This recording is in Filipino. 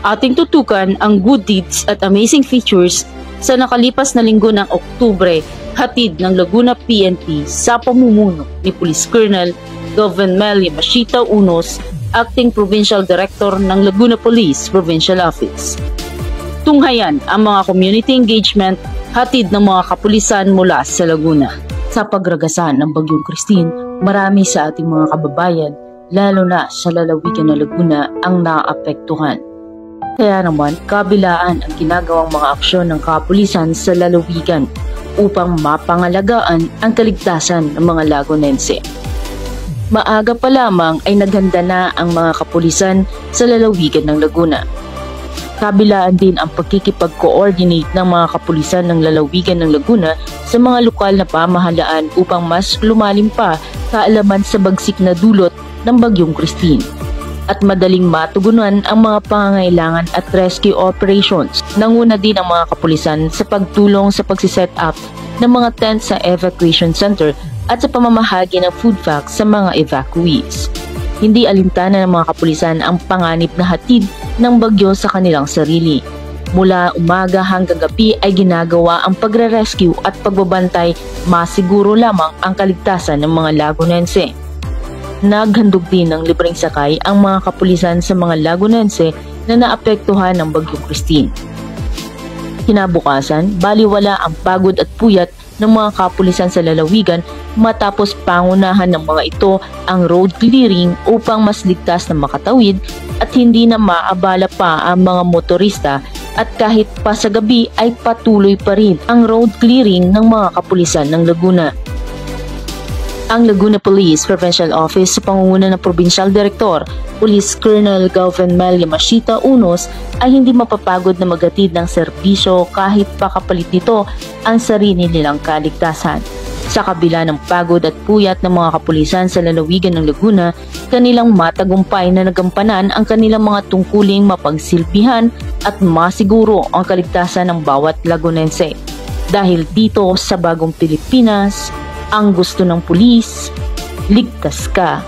Ating tutukan ang good deeds at amazing features sa nakalipas na linggo ng Oktubre, hatid ng Laguna PNP sa pamumuno ni Police Colonel Goven Melly Machita Unos, Acting Provincial Director ng Laguna Police Provincial Office. Tunghayan ang mga community engagement hatid ng mga kapulisan mula sa Laguna. Sa pagragasan ng Bagyong Christine, marami sa ating mga kababayan, lalo na sa lalawigan ng Laguna, ang naapektuhan. Kaya naman, kabilaan ang ginagawang mga aksyon ng kapulisan sa lalawigan upang mapangalagaan ang kaligtasan ng mga Lagunense. Maaga pa lamang ay naghanda na ang mga kapulisan sa lalawigan ng Laguna. Kabilaan din ang pagkikipag-coordinate ng mga kapulisan ng lalawigan ng Laguna sa mga lokal na pamahalaan upang mas lumalim pa kaalaman sa bagsik na dulot ng Bagyong Christine at madaling matugunan ang mga pangangailangan at rescue operations. Nanguna din ang mga kapulisan sa pagtulong sa pagsiset up ng mga tent sa evacuation center at sa pamamahagi ng food packs sa mga evacuees. Hindi alintana ng mga kapulisan ang panganib na hatid ng bagyo sa kanilang sarili. Mula umaga hanggang gabi ay ginagawa ang pagre-rescue at pagbabantay, masiguro lamang ang kaligtasan ng mga Lagunense. Naghandog din ng libreng sakay ang mga kapulisan sa mga Lagunense na naapektuhan ng Bagyong Christine. Kinabukasan, baliwala ang pagod at puyat ng mga kapulisan sa lalawigan matapos pangunahan ng mga ito ang road clearing upang mas ligtas na makatawid at hindi na maabala pa ang mga motorista, at kahit pa sa gabi ay patuloy pa rin ang road clearing ng mga kapulisan ng Laguna. Ang Laguna Police Provincial Office sa pangunguna ng Provincial Director, Police Colonel Goven Melly Machita Unos, ay hindi mapapagod na maghatid ng serbisyo kahit pa kapalit nito ang sarili nilang kaligtasan. Sa kabila ng pagod at puyat ng mga kapulisan sa lalawigan ng Laguna, kanilang matagumpay na nagampanan ang kanilang mga tungkuling mapagsilbihan at masiguro ang kaligtasan ng bawat Lagunense. Dahil dito sa bagong Pilipinas, ang gusto ng pulis, ligtas ka.